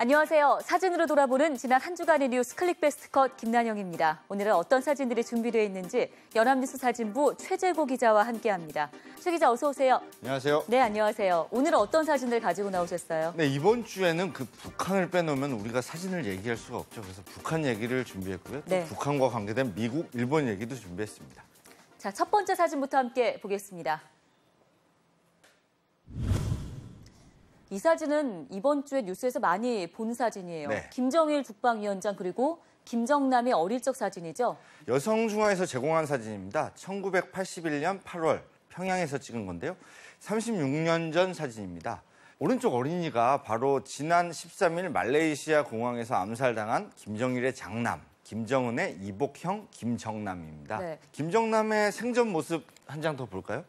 안녕하세요. 사진으로 돌아보는 지난 한 주간의 뉴스 클릭베스트컷 김난영입니다. 오늘은 어떤 사진들이 준비되어 있는지 연합뉴스 사진부 최재고 기자와 함께합니다. 최 기자 어서 오세요. 안녕하세요. 네, 안녕하세요. 오늘은 어떤 사진들 가지고 나오셨어요? 네, 이번 주에는 그 북한을 빼놓으면 우리가 사진을 얘기할 수가 없죠. 그래서 북한 얘기를 준비했고요. 또 네. 북한과 관계된 미국, 일본 얘기도 준비했습니다. 자, 첫 번째 사진부터 함께 보겠습니다. 이 사진은 이번 주에 뉴스에서 많이 본 사진이에요. 네. 김정일 국방위원장 그리고 김정남이 어릴 적 사진이죠? 여성중화에서 제공한 사진입니다. 1981년 8월 평양에서 찍은 건데요. 36년 전 사진입니다. 오른쪽 어린이가 바로 지난 13일 말레이시아 공항에서 암살당한 김정일의 장남, 김정은의 이복형 김정남입니다. 네. 김정남의 생전 모습 한 장 더 볼까요?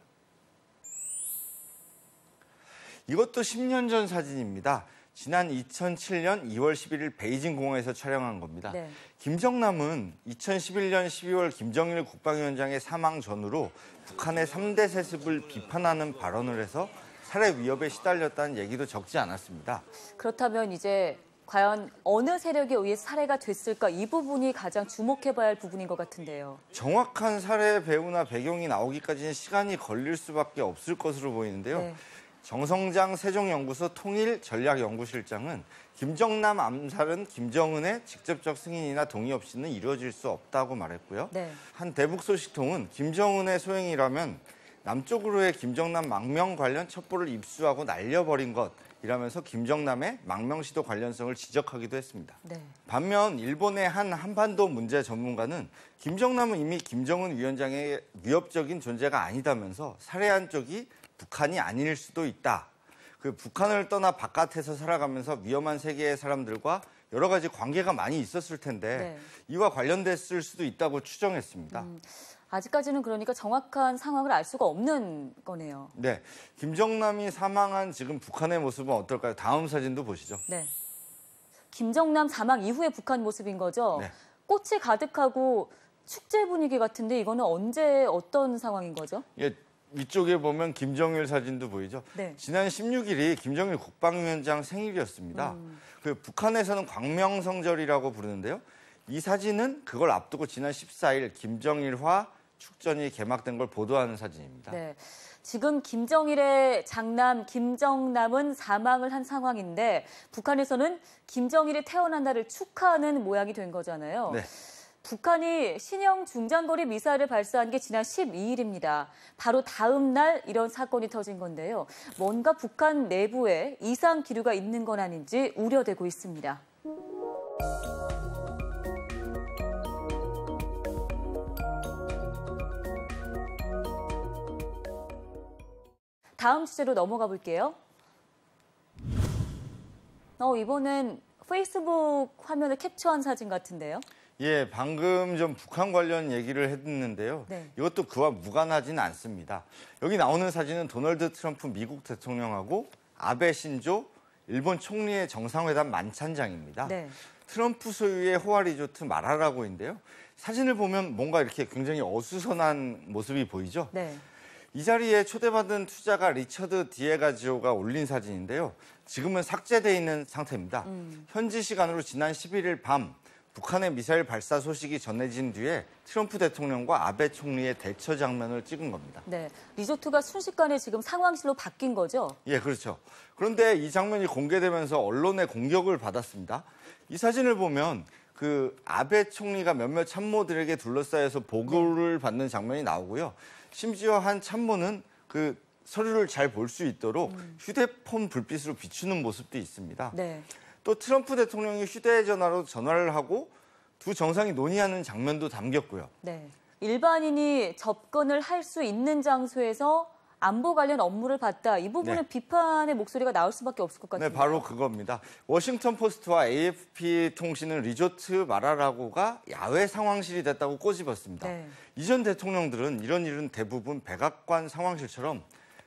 이것도 10년 전 사진입니다. 지난 2007년 2월 11일 베이징 공항에서 촬영한 겁니다. 네. 김정남은 2011년 12월 김정일 국방위원장의 사망 전후로 북한의 3대 세습을 비판하는 발언을 해서 살해 위협에 시달렸다는 얘기도 적지 않았습니다. 그렇다면 이제 과연 어느 세력에 의해 살해가 됐을까? 이 부분이 가장 주목해봐야 할 부분인 것 같은데요. 정확한 살해 배우나 배경이 나오기까지는 시간이 걸릴 수밖에 없을 것으로 보이는데요. 네. 정성장 세종연구소 통일전략연구실장은 김정남 암살은 김정은의 직접적 승인이나 동의 없이는 이루어질 수 없다고 말했고요. 네. 한 대북 소식통은 김정은의 소행이라면 남쪽으로의 김정남 망명 관련 첩보를 입수하고 날려버린 것이라면서 김정남의 망명 시도 관련성을 지적하기도 했습니다. 네. 반면 일본의 한 한반도 문제 전문가는 김정남은 이미 김정은 위원장의 위협적인 존재가 아니다면서 살해한 쪽이 북한이 아닐 수도 있다. 그 북한을 떠나 바깥에서 살아가면서 위험한 세계의 사람들과 여러 가지 관계가 많이 있었을 텐데 네. 이와 관련됐을 수도 있다고 추정했습니다. 아직까지는 그러니까 정확한 상황을 알 수가 없는 거네요. 네, 김정남이 사망한 지금 북한의 모습은 어떨까요? 다음 사진도 보시죠. 네. 김정남 사망 이후의 북한 모습인 거죠? 네. 꽃이 가득하고 축제 분위기 같은데 이거는 언제 어떤 상황인 거죠? 예, 위쪽에 보면 김정일 사진도 보이죠. 네. 지난 16일이 김정일 국방위원장 생일이었습니다. 그 북한에서는 광명성절이라고 부르는데요. 이 사진은 그걸 앞두고 지난 14일 김정일화 축전이 개막된 걸 보도하는 사진입니다. 네. 지금 김정일의 장남 김정남은 사망을 한 상황인데 북한에서는 김정일이 태어난 날을 축하하는 모양이 된 거잖아요. 네. 북한이 신형 중장거리 미사일을 발사한 게 지난 12일입니다. 바로 다음 날 이런 사건이 터진 건데요. 뭔가 북한 내부에 이상 기류가 있는 건 아닌지 우려되고 있습니다. 다음 주제로 넘어가 볼게요. 이번엔 페이스북 화면을 캡처한 사진 같은데요. 예, 방금 좀 북한 관련 얘기를 했는데요. 네. 이것도 그와 무관하지는 않습니다. 여기 나오는 사진은 도널드 트럼프 미국 대통령하고 아베 신조 일본 총리의 정상회담 만찬장입니다. 네. 트럼프 소유의 호화 리조트 마라라고인데요. 사진을 보면 뭔가 이렇게 굉장히 어수선한 모습이 보이죠? 네. 이 자리에 초대받은 투자가 리처드 디에가지오가 올린 사진인데요. 지금은 삭제돼 있는 상태입니다. 현지 시간으로 지난 11일 밤 북한의 미사일 발사 소식이 전해진 뒤에 트럼프 대통령과 아베 총리의 대처 장면을 찍은 겁니다. 네. 리조트가 순식간에 지금 상황실로 바뀐 거죠? 예, 그렇죠. 그런데 이 장면이 공개되면서 언론의 공격을 받았습니다. 이 사진을 보면 그 아베 총리가 몇몇 참모들에게 둘러싸여서 보고를 받는 장면이 나오고요. 심지어 한 참모는 그 서류를 잘 볼 수 있도록 휴대폰 불빛으로 비추는 모습도 있습니다. 네. 또 트럼프 대통령이 휴대전화로 전화를 하고 두 정상이 논의하는 장면도 담겼고요. 네. 일반인이 접근을 할 수 있는 장소에서 안보 관련 업무를 봤다. 이 부분은 네. 비판의 목소리가 나올 수밖에 없을 것 같은데요. 네, 바로 그겁니다. 워싱턴 포스트와 AFP 통신은 리조트 마라라고가 야외 상황실이 됐다고 꼬집었습니다. 네. 이전 대통령들은 이런 일은 대부분 백악관 상황실처럼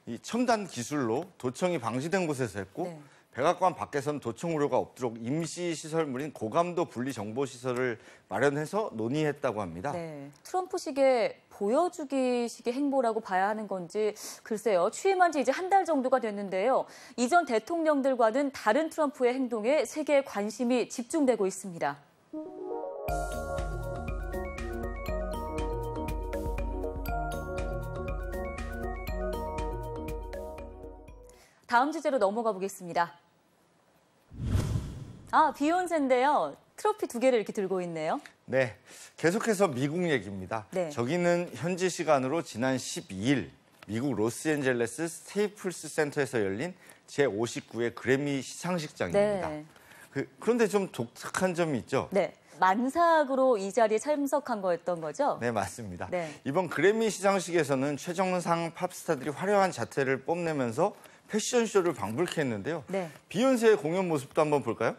이 첨단 기술로 도청이 방지된 곳에서 했고 네. 백악관 밖에서는 도청 우려가 없도록 임시 시설물인 고감도 분리 정보 시설을 마련해서 논의했다고 합니다. 네, 트럼프식의 보여주기식의 행보라고 봐야 하는 건지 글쎄요. 취임한 지 이제 한 달 정도가 됐는데요. 이전 대통령들과는 다른 트럼프의 행동에 세계의 관심이 집중되고 있습니다. 다음 주제로 넘어가 보겠습니다. 비욘세인데요. 트로피 2개를 이렇게 들고 있네요. 네, 계속해서 미국 얘기입니다. 네. 저기는 현지 시간으로 지난 12일 미국 로스앤젤레스 스테이플스 센터에서 열린 제59회 그래미 시상식장입니다. 네. 그런데 좀 독특한 점이 있죠? 네. 만삭으로 이 자리에 참석한 거였던 거죠? 네, 맞습니다. 네. 이번 그래미 시상식에서는 최정상 팝스타들이 화려한 자태를 뽐내면서 패션쇼를 방불케 했는데요. 네. 비욘세의 공연 모습도 한번 볼까요?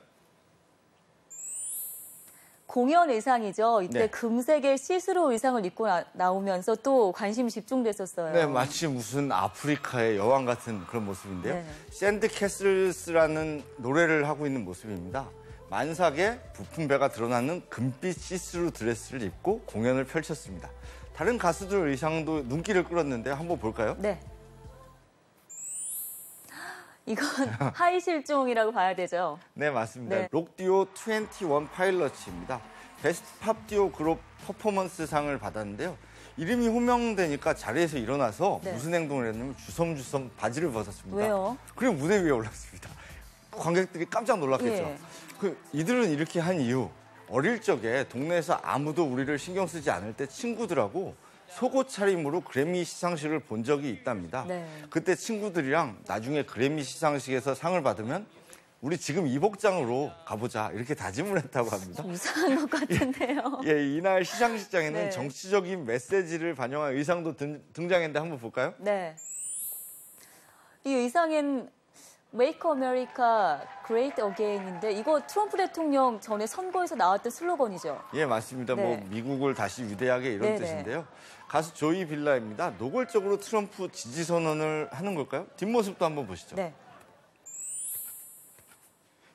공연 의상이죠. 이때 네. 금색의 시스루 의상을 입고 나오면서 또 관심이 집중됐었어요. 네, 마치 무슨 아프리카의 여왕 같은 그런 모습인데요. 네. 샌드 캐슬스라는 노래를 하고 있는 모습입니다. 만삭에 부푼 배가 드러나는 금빛 시스루 드레스를 입고 공연을 펼쳤습니다. 다른 가수들 의상도 눈길을 끌었는데요. 한번 볼까요? 네. 이건 하이 실종이라고 봐야 되죠. 네, 맞습니다. 네. 록 듀오 21 파일럿입니다. 베스트 팝 듀오 그룹 퍼포먼스상을 받았는데요. 이름이 호명되니까 자리에서 일어나서 네. 무슨 행동을 했냐면 주섬주섬 바지를 벗었습니다. 왜요? 그리고 무대 위에 올랐습니다. 관객들이 깜짝 놀랐겠죠. 예. 이들은 이렇게 한 이유, 어릴 적에 동네에서 아무도 우리를 신경 쓰지 않을 때 친구들하고 속옷 차림으로 그래미 시상식을 본 적이 있답니다. 네. 그때 친구들이랑 나중에 그래미 시상식에서 상을 받으면 우리 지금 이 복장으로 가보자 이렇게 다짐을 했다고 합니다. 좀 이상한 것 같은데요. 예, 이날 시상식장에는 네. 정치적인 메시지를 반영한 의상도 등장했는데 한번 볼까요? 네. 이 의상엔 Make America Great Again인데 이거 트럼프 대통령 전에 선거에서 나왔던 슬로건이죠. 예, 맞습니다. 네. 뭐 미국을 다시 위대하게 이런 네네. 뜻인데요. 가수 조이 빌라입니다. 노골적으로 트럼프 지지 선언을 하는 걸까요? 뒷모습도 한번 보시죠. 네.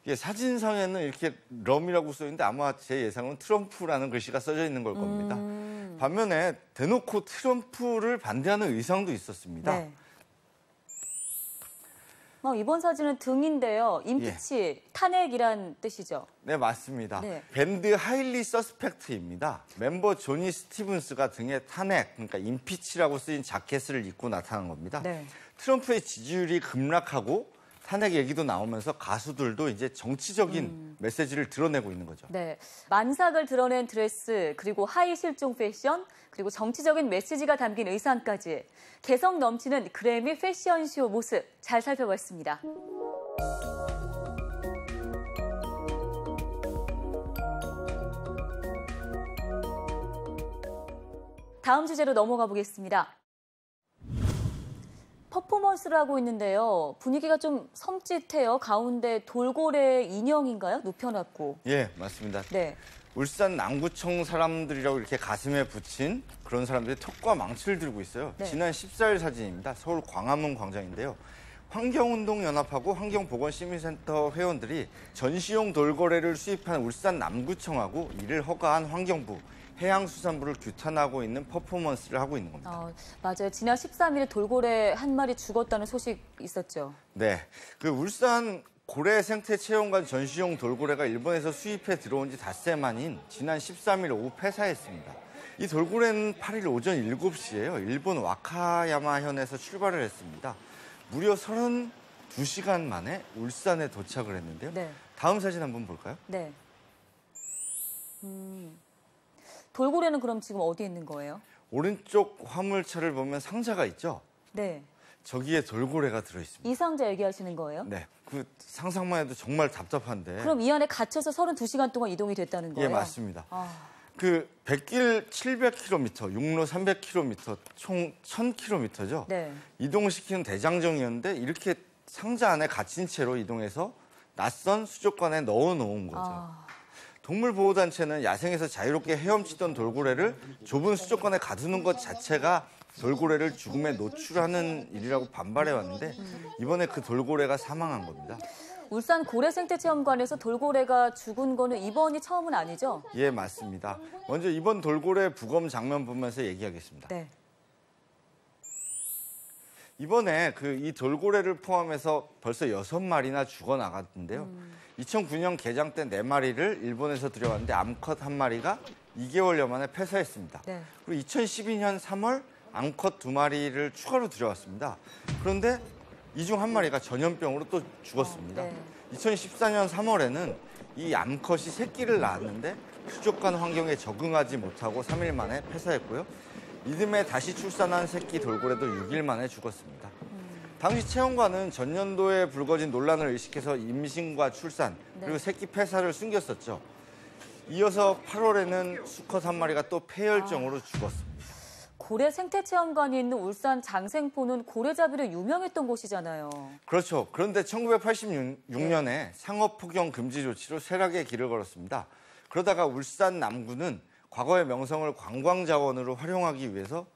예, 사진상에는 이렇게 럼이라고 써 있는데 아마 제 예상은 트럼프라는 글씨가 써져 있는 걸 겁니다. 반면에 대놓고 트럼프를 반대하는 의상도 있었습니다. 네. 이번 사진은 등인데요. 임피치, 탄핵이란 뜻이죠. 네, 맞습니다. 네. 밴드 하일리 서스펙트입니다. 멤버 조니 스티븐스가 등에 탄핵, 그러니까 임피치라고 쓰인 자켓을 입고 나타난 겁니다. 네. 트럼프의 지지율이 급락하고 탄핵 얘기도 나오면서 가수들도 이제 정치적인 메시지를 드러내고 있는 거죠. 네. 만삭을 드러낸 드레스, 그리고 하이 실종 패션, 그리고 정치적인 메시지가 담긴 의상까지 개성 넘치는 그래미 패션쇼 모습 잘 살펴봤습니다. 다음 주제로 넘어가 보겠습니다. 퍼포먼스를 하고 있는데요. 분위기가 좀 섬찟해요. 가운데 돌고래 인형인가요? 눕혀놨고. 예, 맞습니다. 네. 울산 남구청 사람들이라고 이렇게 가슴에 붙인 그런 사람들이 턱과 망치를 들고 있어요. 네. 지난 14일 사진입니다. 서울 광화문 광장인데요. 환경운동연합하고 환경보건시민센터 회원들이 전시용 돌고래를 수입한 울산 남구청하고 이를 허가한 환경부, 해양수산부를 규탄하고 있는 퍼포먼스를 하고 있는 겁니다. 맞아요. 지난 13일에 돌고래 한 마리 죽었다는 소식 있었죠. 네, 울산 고래 생태 체험관 전시용 돌고래가 일본에서 수입해 들어온 지 닷새 만인 지난 13일 오후 폐사했습니다. 이 돌고래는 8일 오전 7시에요. 일본 와카야마현에서 출발을 했습니다. 무려 32시간 만에 울산에 도착을 했는데요. 네. 다음 사진 한번 볼까요? 네. 돌고래는 그럼 지금 어디에 있는 거예요? 오른쪽 화물차를 보면 상자가 있죠? 네. 저기에 돌고래가 들어있습니다. 이 상자 얘기하시는 거예요? 네, 상상만 해도 정말 답답한데. 그럼 이 안에 갇혀서 32시간 동안 이동이 됐다는 거예요? 예, 맞습니다. 백길 700km, 육로 300km, 총 1000km죠. 네. 이동시키는 대장정이었는데 이렇게 상자 안에 갇힌 채로 이동해서 낯선 수족관에 넣어놓은 거죠. 동물보호단체는 야생에서 자유롭게 헤엄치던 돌고래를 좁은 수족관에 가두는 것 자체가 돌고래를 죽음에 노출하는 일이라고 반발해왔는데 이번에 그 돌고래가 사망한 겁니다. 울산 고래생태체험관에서 돌고래가 죽은 거는 이번이 처음은 아니죠? 예, 맞습니다. 먼저 이번 돌고래 부검 장면 보면서 얘기하겠습니다. 네. 이번에 이 돌고래를 포함해서 벌써 6마리나 죽어나갔는데요. 2009년 개장 때 4마리를 일본에서 들여왔는데 암컷 1마리가 2개월여 만에 폐사했습니다. 네. 그리고 2012년 3월 암컷 2마리를 추가로 들여왔습니다. 그런데 이 중 1마리가 전염병으로 또 죽었습니다. 네. 2014년 3월에는 이 암컷이 새끼를 낳았는데 수족관 환경에 적응하지 못하고 3일 만에 폐사했고요. 이듬해 다시 출산한 새끼 돌고래도 6일 만에 죽었습니다. 당시 체험관은 전년도에 불거진 논란을 의식해서 임신과 출산 그리고 새끼 폐사를 숨겼었죠. 이어서 8월에는 수컷 1마리가 또 폐혈증으로 죽었습니다. 고래 생태체험관이 있는 울산 장생포는 고래잡이로 유명했던 곳이잖아요. 그렇죠. 그런데 1986년에 상업 폭염 금지 조치로 쇠락의 길을 걸었습니다. 그러다가 울산 남구는 과거의 명성을 관광 자원으로 활용하기 위해서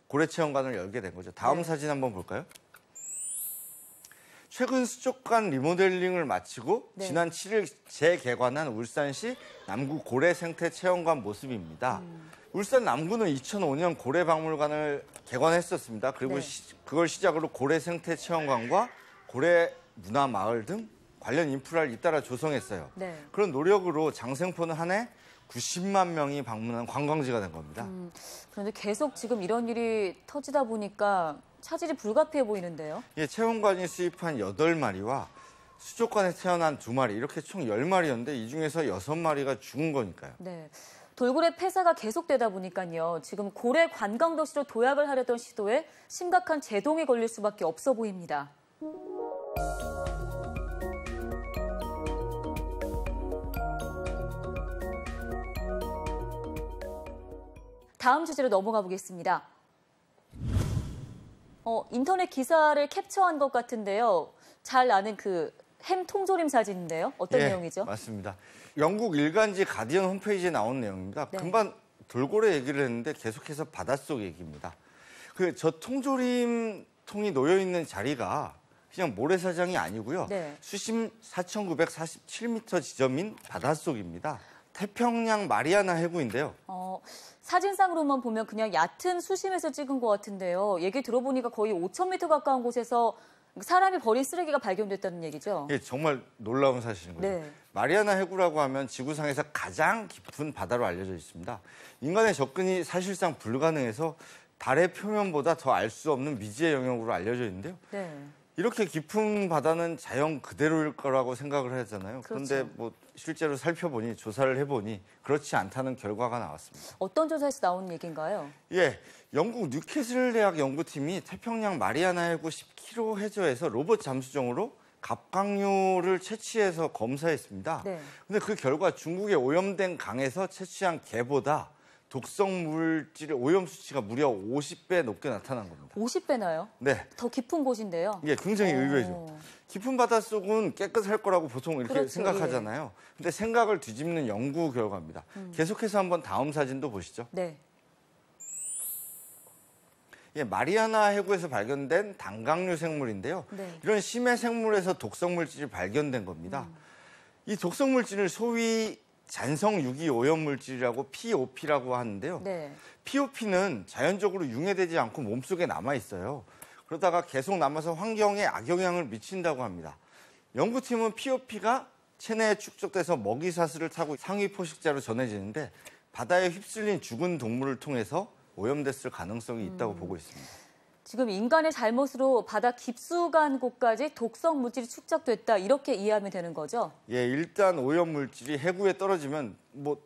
고래 체험관을 열게 된 거죠. 다음 사진 한번 볼까요? 최근 수족관 리모델링을 마치고 지난 7일 재개관한 울산시 남구 고래 생태 체험관 모습입니다. 울산 남구는 2005년 고래박물관을 개관했었습니다. 그리고 그걸 시작으로 고래 생태 체험관과 고래 문화 마을 등 관련 인프라를 잇따라 조성했어요. 그런 노력으로 장생포는 한 해 90만 명이 방문한 관광지가 된 겁니다. 그런데 계속 지금 이런 일이 터지다 보니까 차질이 불가피해 보이는데요. 예, 체험관이 수입한 8마리와 수족관에 태어난 2마리, 이렇게 총 10마리였는데 이 중에서 6마리가 죽은 거니까요. 네. 돌고래 폐사가 계속되다 보니까요. 지금 고래 관광도시로 도약을 하려던 시도에 심각한 제동이 걸릴 수밖에 없어 보입니다. 다음 주제로 넘어가 보겠습니다. 인터넷 기사를 캡처한 것 같은데요. 잘 아는 햄 통조림 사진인데요. 어떤 내용이죠? 맞습니다. 영국 일간지 가디언 홈페이지에 나온 내용입니다. 금방 돌고래 얘기를 했는데 계속해서 바닷속 얘기입니다. 저 통조림 통이 놓여 있는 자리가 그냥 모래사장이 아니고요. 수심 4,947m 지점인 바닷속입니다. 태평양 마리아나 해구인데요. 사진상으로만 보면 그냥 얕은 수심에서 찍은 것 같은데요. 얘기 들어보니까 거의 5,000m 가까운 곳에서 사람이 버린 쓰레기가 발견됐다는 얘기죠? 예, 정말 놀라운 사실인 거죠. 마리아나 해구라고 하면 지구상에서 가장 깊은 바다로 알려져 있습니다. 인간의 접근이 사실상 불가능해서 달의 표면보다 더 알 수 없는 미지의 영역으로 알려져 있는데요. 이렇게 깊은 바다는 자연 그대로일 거라고 생각을 하잖아요. 그런데 실제로 살펴보니, 조사를 해보니 그렇지 않다는 결과가 나왔습니다. 어떤 조사에서 나온 얘기인가요? 예, 영국 뉴캐슬 대학 연구팀이 태평양 마리아나 해구 10km 해저에서 로봇 잠수정으로 갑각류를 채취해서 검사했습니다. 근데 그 결과 중국의 오염된 강에서 채취한 개보다 독성 물질 오염 수치가 무려 50배 높게 나타난 겁니다. 50배나요? 네. 더 깊은 곳인데요? 예, 굉장히 의외죠. 깊은 바닷속은 깨끗할 거라고 보통 이렇게 생각하잖아요. 근데 생각을 뒤집는 연구 결과입니다. 계속해서 한번 다음 사진도 보시죠. 예, 마리아나 해구에서 발견된 단각류 생물인데요. 이런 심해 생물에서 독성 물질이 발견된 겁니다. 이 독성 물질을 소위 잔성 유기 오염 물질이라고 POP라고 하는데요. POP는 자연적으로 융해되지 않고 몸속에 남아 있어요. 그러다가 계속 남아서 환경에 악영향을 미친다고 합니다. 연구팀은 POP가 체내에 축적돼서 먹이 사슬을 타고 상위 포식자로 전해지는데 바다에 휩쓸린 죽은 동물을 통해서 오염됐을 가능성이 있다고 보고 있습니다. 지금 인간의 잘못으로 바다 깊숙한 곳까지 독성 물질이 축적됐다 이렇게 이해하면 되는 거죠? 예, 일단 오염 물질이 해구에 떨어지면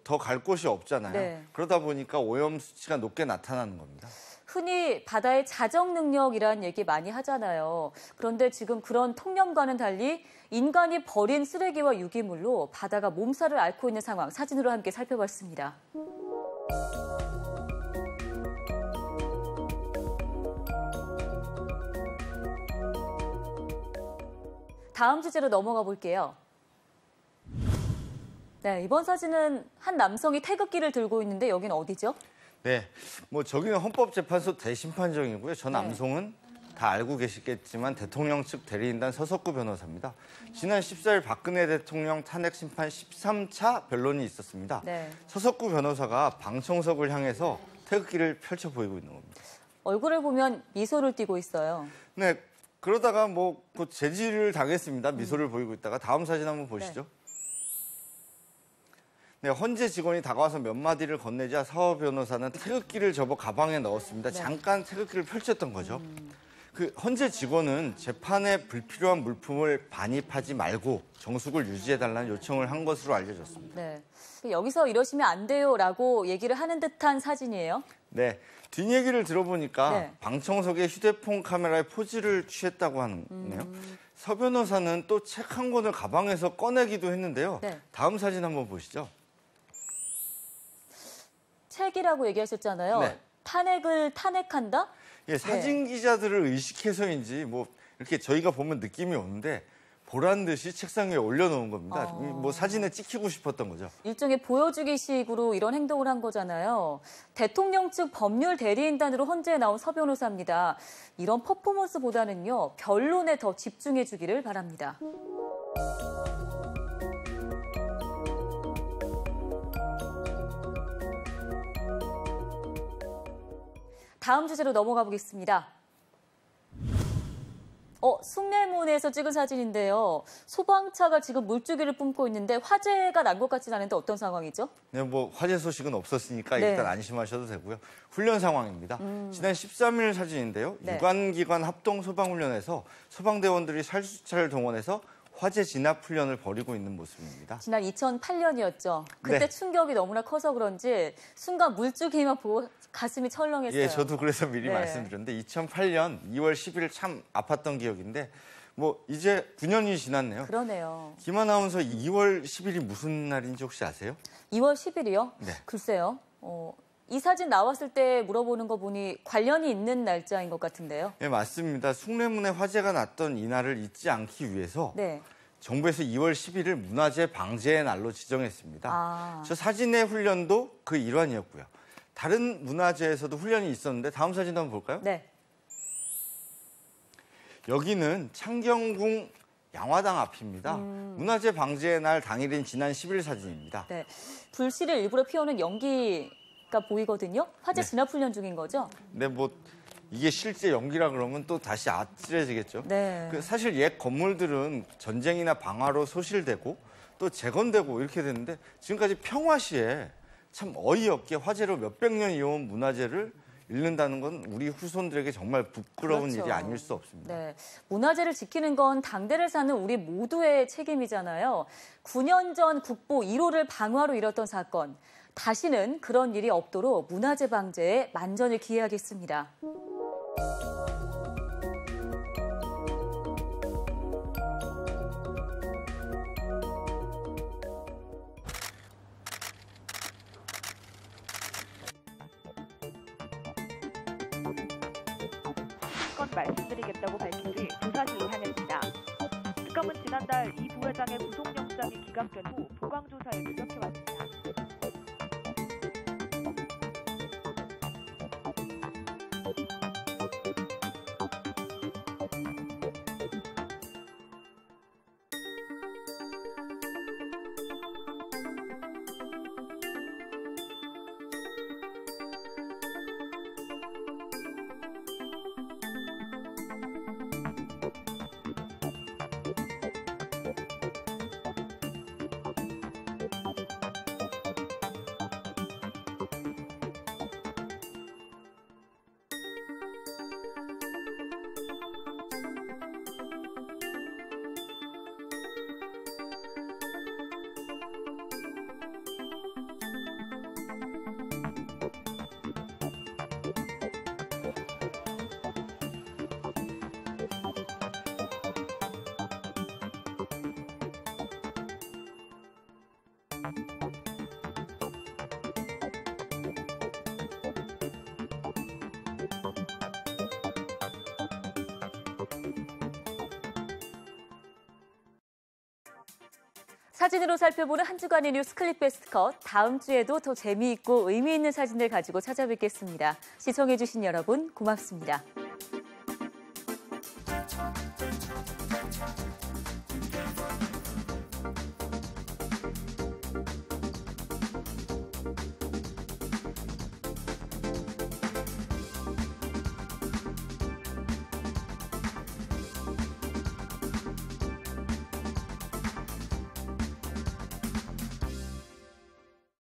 더 갈 곳이 없잖아요. 그러다 보니까 오염 수치가 높게 나타나는 겁니다. 흔히 바다의 자정 능력이라는 얘기 많이 하잖아요. 그런데 지금 그런 통념과는 달리 인간이 버린 쓰레기와 유기물로 바다가 몸살을 앓고 있는 상황 사진으로 함께 살펴봤습니다. 다음 주제로 넘어가 볼게요. 네, 이번 사진은 한 남성이 태극기를 들고 있는데 여기는 어디죠? 네, 저기는 헌법재판소 대심판정이고요. 저 남성은 다 알고 계시겠지만 대통령 측 대리인단 서석구 변호사입니다. 지난 14일 박근혜 대통령 탄핵 심판 13차 변론이 있었습니다. 네. 서석구 변호사가 방청석을 향해서 태극기를 펼쳐 보이고 있는 겁니다. 얼굴을 보면 미소를 띠고 있어요. 네, 그러다가 뭐 곧 제지를 당했습니다. 미소를 보이고 있다가 다음 사진 한번 보시죠. 네, 헌재 직원이 다가와서 몇 마디를 건네자 서 변호사는 태극기를 접어 가방에 넣었습니다. 잠깐 태극기를 펼쳤던 거죠. 그 헌재 직원은 재판에 불필요한 물품을 반입하지 말고 정숙을 유지해달라는 요청을 한 것으로 알려졌습니다. 네, 여기서 이러시면 안 돼요라고 얘기를 하는 듯한 사진이에요. 네, 뒷얘기를 들어보니까 네. 방청석에 휴대폰 카메라에 포즈를 취했다고 하네요. 서 변호사는 또 책 한 권을 가방에서 꺼내기도 했는데요. 네. 다음 사진 한번 보시죠. 책이라고 얘기하셨잖아요. 네. 탄핵을 탄핵한다? 예, 사진 기자들을 의식해서인지 뭐 이렇게 저희가 보면 느낌이 오는데 보란 듯이 책상 위에 올려놓은 겁니다. 뭐 사진에 찍히고 싶었던 거죠. 일종의 보여주기식으로 이런 행동을 한 거잖아요. 대통령 측 법률 대리인단으로 헌재에 나온 서 변호사입니다. 이런 퍼포먼스보다는요, 변론에 더 집중해 주기를 바랍니다. 다음 주제로 넘어가 보겠습니다. 숭례문에서 찍은 사진인데요. 소방차가 지금 물줄기를 뿜고 있는데 화재가 난 것 같지는 않은데 어떤 상황이죠? 네, 뭐 화재 소식은 없었으니까 네. 일단 안심하셔도 되고요. 훈련 상황입니다. 지난 13일 사진인데요. 네. 유관기관 합동 소방훈련에서 소방대원들이 살수차를 동원해서 화재 진압 훈련을 벌이고 있는 모습입니다. 지난 2008년이었죠. 그때 네. 충격이 너무나 커서 그런지 순간 물줄기만 보고 가슴이 철렁했어요. 예, 저도 그래서 미리 네. 말씀드렸는데 2008년 2월 10일 참 아팠던 기억인데 뭐 이제 9년이 지났네요. 그러네요. 김 아나운서 2월 10일이 무슨 날인지 혹시 아세요? 2월 10일이요? 네. 글쎄요. 이 사진 나왔을 때 물어보는 거 보니 관련이 있는 날짜인 것 같은데요. 네, 맞습니다. 숭례문에 화재가 났던 이날을 잊지 않기 위해서 네. 정부에서 2월 10일을 문화재 방제의 날로 지정했습니다. 아. 저 사진의 훈련도 그 일환이었고요. 다른 문화재에서도 훈련이 있었는데 다음 사진 한번 볼까요? 네. 여기는 창경궁 양화당 앞입니다. 문화재 방제의 날 당일인 지난 10일 사진입니다. 네. 불씨를 일부러 피우는 연기가 보이거든요. 화재 네. 진압 훈련 중인 거죠? 근데 뭐 이게 실제 연기라 그러면 또 다시 아찔해지겠죠. 네. 사실 옛 건물들은 전쟁이나 방화로 소실되고 또 재건되고 이렇게 됐는데 지금까지 평화시에 참 어이없게 화재로 몇백 년 이어온 문화재를 잃는다는 건 우리 후손들에게 정말 부끄러운 그렇죠. 일이 아닐 수 없습니다. 네, 문화재를 지키는 건 당대를 사는 우리 모두의 책임이잖아요. 9년 전 국보 1호를 방화로 잃었던 사건. 다시는 그런 일이 없도록 문화재 방제에 만전을 기해야겠습니다. 건 말씀드리겠다고 밝힌 뒤 조사 시행하였습니다. 특검은 지난달 이 부회장의 구속영장이 기각된 후 보강조사에 노력해왔습니다. 사진으로 살펴보는 한 주간의 뉴스 클립 베스트 컷. 다음 주에도 더 재미있고 의미 있는 사진들 가지고 찾아뵙겠습니다. 시청해주신 여러분 고맙습니다.